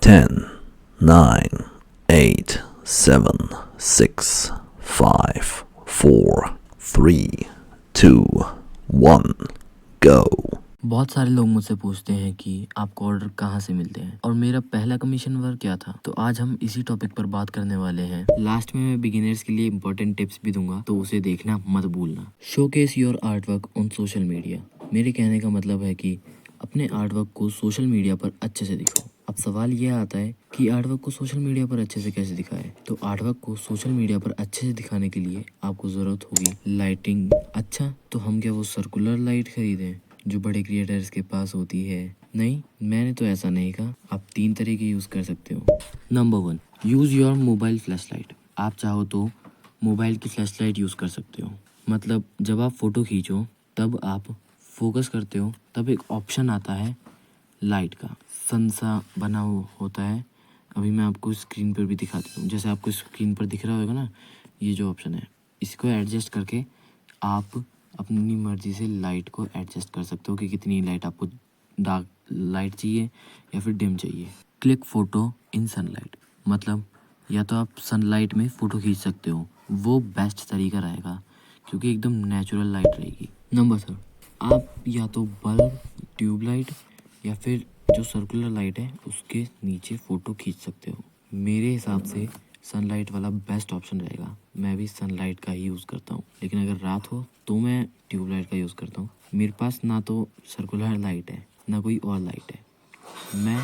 10, 9, 8, 7, 6, 5, 4, 3, 2, 1, go। बहुत सारे लोग मुझसे पूछते हैं कि आपको ऑर्डर कहाँ से मिलते हैं और मेरा पहला कमीशन वर्क क्या था। तो आज हम इसी टॉपिक पर बात करने वाले हैं। लास्ट में मैं बिगिनर्स के लिए इंपॉर्टेंट टिप्स भी दूंगा, तो उसे देखना मत भूलना। Showcase your art work on social media. मेरे कहने का मतलब है कि अपने आर्ट वर्क को सोशल मीडिया पर अच्छे से दिखाओ। अब सवाल यह आता है कि आर्ट वर्क को सोशल मीडिया पर अच्छे से कैसे दिखाएं। तो आर्ट वर्क को सोशल मीडिया पर अच्छे से दिखाने के लिए आपको ज़रूरत होगी लाइटिंग। अच्छा, तो हम क्या वो सर्कुलर लाइट खरीदें जो बड़े क्रिएटर्स के पास होती है? नहीं, मैंने तो ऐसा नहीं कहा। आप 3 तरीके यूज़ कर सकते हो। Number 1, use your mobile flash light. आप चाहो तो मोबाइल की फ्लैश लाइट यूज़ कर सकते हो। मतलब जब आप फ़ोटो खींचो तब आप फोकस करते हो, तब एक ऑप्शन आता है लाइट का, सन सा बना होता है। अभी मैं आपको स्क्रीन पर भी दिखाता हूँ। जैसे आपको स्क्रीन पर दिख रहा होगा ना, ये जो ऑप्शन है, इसको एडजस्ट करके आप अपनी मर्ज़ी से लाइट को एडजस्ट कर सकते हो कि कितनी लाइट आपको, डार्क लाइट चाहिए या फिर डिम चाहिए। क्लिक फ़ोटो इन सनलाइट। मतलब या तो आप सनलाइट में फ़ोटो खींच सकते हो, वो बेस्ट तरीका रहेगा क्योंकि एकदम नेचुरल लाइट रहेगी। नंबर 2, आप या तो बल्ब, ट्यूबलाइट या फिर जो सर्कुलर लाइट है उसके नीचे फ़ोटो खींच सकते हो। मेरे हिसाब से सनलाइट वाला बेस्ट ऑप्शन रहेगा। मैं भी सनलाइट का ही यूज़ करता हूँ, लेकिन अगर रात हो तो मैं ट्यूबलाइट का यूज़ करता हूँ। मेरे पास ना तो सर्कुलर लाइट है ना कोई और लाइट है, मैं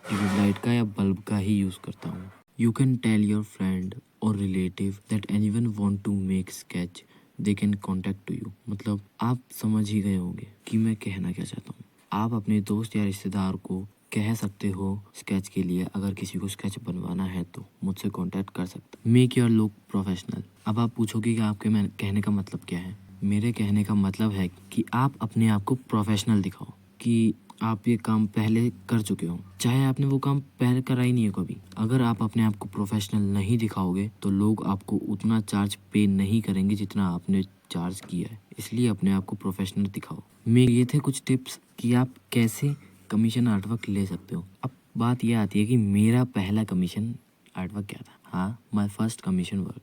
ट्यूबलाइट का या बल्ब का ही यूज़ करता हूँ। You can tell your friend और relative that anyone want to make sketch they can contact to you. मतलब आप समझ ही गए होंगे कि मैं कहना क्या चाहता हूँ। आप अपने दोस्त या रिश्तेदार को कह सकते हो स्केच के लिए, अगर किसी को स्केच बनवाना है तो मुझसे कांटेक्ट कर सकते। Make your look professional. अब आप पूछोगे कि आपके मैं कहने का मतलब क्या है। मेरे कहने का मतलब है कि आप अपने आप को प्रोफेशनल दिखाओ, कि आप ये काम पहले कर चुके हो, चाहे आपने वो काम पहले करा ही नहीं है कभी। अगर आप अपने आप को प्रोफेशनल नहीं दिखाओगे तो लोग आपको उतना चार्ज पे नहीं करेंगे जितना आपने चार्ज किया है। इसलिए अपने आप को प्रोफेशनल दिखाओ। मेरे ये थे कुछ टिप्स कि आप कैसे कमीशन आर्टवर्क ले सकते हो। अब बात यह आती है कि मेरा पहला कमीशन आर्टवर्क क्या था। हाँ, माय फर्स्ट कमीशन वर्क।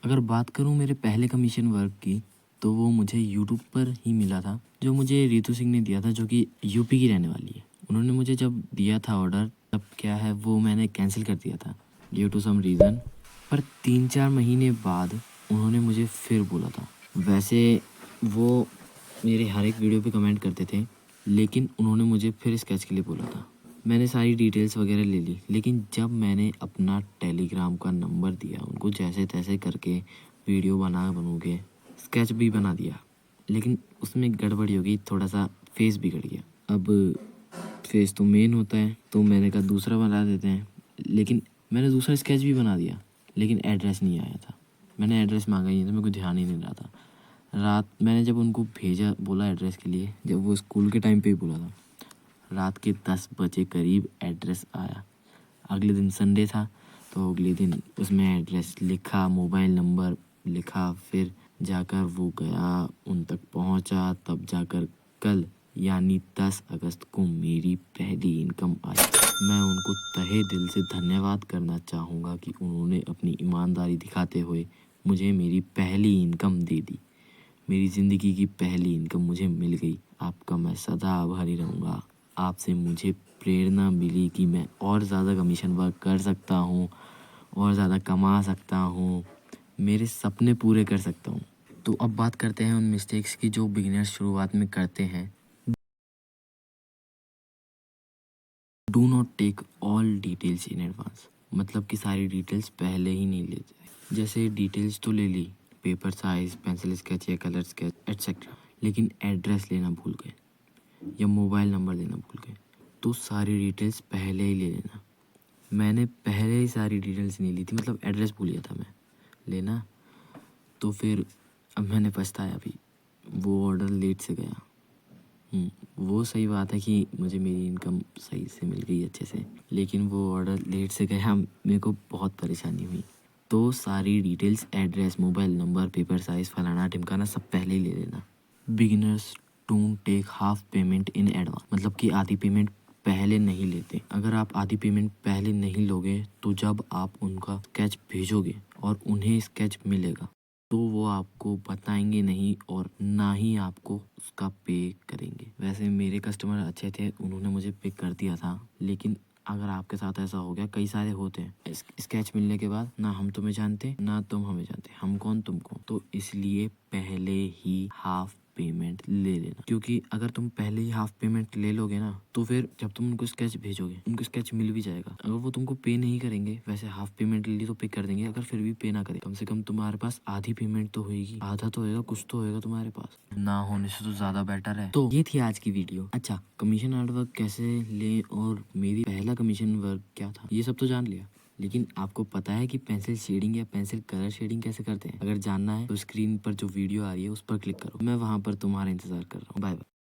अगर बात करूँ मेरे पहले कमीशन वर्क की, तो वो मुझे यूट्यूब पर ही मिला था, जो मुझे रितु सिंह ने दिया था, जो कि यूपी की रहने वाली है। उन्होंने मुझे जब दिया था ऑर्डर, तब क्या है वो मैंने कैंसिल कर दिया था ड्यू टू सम रीज़न। पर 3-4 महीने बाद उन्होंने मुझे फिर बोला था। वैसे वो मेरे हर एक वीडियो पे कमेंट करते थे, लेकिन उन्होंने मुझे फिर स्केच के लिए बोला था। मैंने सारी डिटेल्स वगैरह ले ली, लेकिन जब मैंने अपना टेलीग्राम का नंबर दिया उनको, जैसे तैसे करके वीडियो बनू के स्केच भी बना दिया, लेकिन उसमें गड़बड़ी हो गई, थोड़ा सा फेस बिगड़ गया। अब फेस तो मेन होता है, तो मैंने कहा दूसरा बना देते हैं, लेकिन मैंने दूसरा स्केच भी बना दिया, लेकिन एड्रेस नहीं आया था। मैंने एड्रेस मांगा ही नहीं था, मेरे को ध्यान ही नहीं रहा था। रात मैंने जब उनको भेजा, बोला एड्रेस के लिए, जब वो स्कूल के टाइम पे ही बोला था, रात के 10 बजे करीब एड्रेस आया। अगले दिन संडे था, तो अगले दिन उसमें एड्रेस लिखा, मोबाइल नंबर लिखा, फिर जाकर वो गया, उन तक पहुंचा, तब जाकर कल यानी 10 अगस्त को मेरी पहली इनकम आई। मैं उनको तहे दिल से धन्यवाद करना चाहूँगा कि उन्होंने अपनी ईमानदारी दिखाते हुए मुझे मेरी पहली इनकम दे दी। मेरी ज़िंदगी की पहली इनकम मुझे मिल गई। आपका मैं सदा आभारी रहूँगा। आपसे मुझे प्रेरणा मिली कि मैं और ज़्यादा कमीशन वर्क कर सकता हूँ, और ज़्यादा कमा सकता हूँ, मेरे सपने पूरे कर सकता हूँ। तो अब बात करते हैं उन मिस्टेक्स की जो बिगिनर्स शुरुआत में करते हैं। Do not take all details in advance. मतलब कि सारी डिटेल्स पहले ही नहीं लेते। जैसे डिटेल्स तो ले ली, पेपर साइज, पेंसिल स्केच या कलर स्केच एट्सेट्रा, लेकिन एड्रेस लेना भूल गए या मोबाइल नंबर देना भूल गए, तो सारी डिटेल्स पहले ही ले लेना। मैंने पहले ही सारी डिटेल्स नहीं ली थी, मतलब एड्रेस भूल गया था मैं लेना, तो फिर अब मैंने पछताया भी। वो ऑर्डर लेट से गया। वो सही बात है कि मुझे मेरी इनकम सही से मिल गई अच्छे से, लेकिन वो ऑर्डर लेट से गया, मेरे को बहुत परेशानी हुई। तो सारी details, address, mobile number, paper size, फलाना ढिमकाना सब पहले ही ले लेना। Beginners don't take half payment in advance, मतलब कि आधी पेमेंट पहले नहीं लेते। अगर आप आधी पेमेंट पहले नहीं लोगे तो जब आप उनका स्केच भेजोगे और उन्हें स्केच मिलेगा तो वो आपको बताएंगे नहीं और ना ही आपको उसका पे करेंगे। वैसे मेरे कस्टमर अच्छे थे, उन्होंने मुझे पे कर दिया था, लेकिन अगर आपके साथ ऐसा हो गया, कई सारे होते हैं, स्केच मिलने के बाद ना हम तुम्हें जानते ना तुम हमें जानते, हम कौन तुम कौन, तो इसलिए पहले ही हाफ पेमेंट ले लेना। क्योंकि अगर तुम पहले ही हाफ पेमेंट ले लोगे ना तो फिर जब तुम उनको स्केच भेजोगे उनको स्केच मिल भी जाएगा, अगर वो तुमको पे नहीं करेंगे, वैसे हाफ पेमेंट ले ली तो पे कर देंगे, अगर फिर भी पे ना करें कम से कम तुम्हारे पास आधी पेमेंट तो होगी, आधा तो होएगा, कुछ तो होएगा तुम्हारे पास, ना होने से तो ज्यादा बेटर है। तो ये थी आज की वीडियो। अच्छा, कमीशन आर्ट वर्क कैसे ले और मेरी पहला कमीशन वर्क क्या था ये सब तो जान लिया, लेकिन आपको पता है कि पेंसिल शेडिंग या पेंसिल कलर शेडिंग कैसे करते हैं? अगर जानना है तो स्क्रीन पर जो वीडियो आ रही है उस पर क्लिक करो, मैं वहां पर तुम्हारा इंतजार कर रहा हूँ। Bye bye.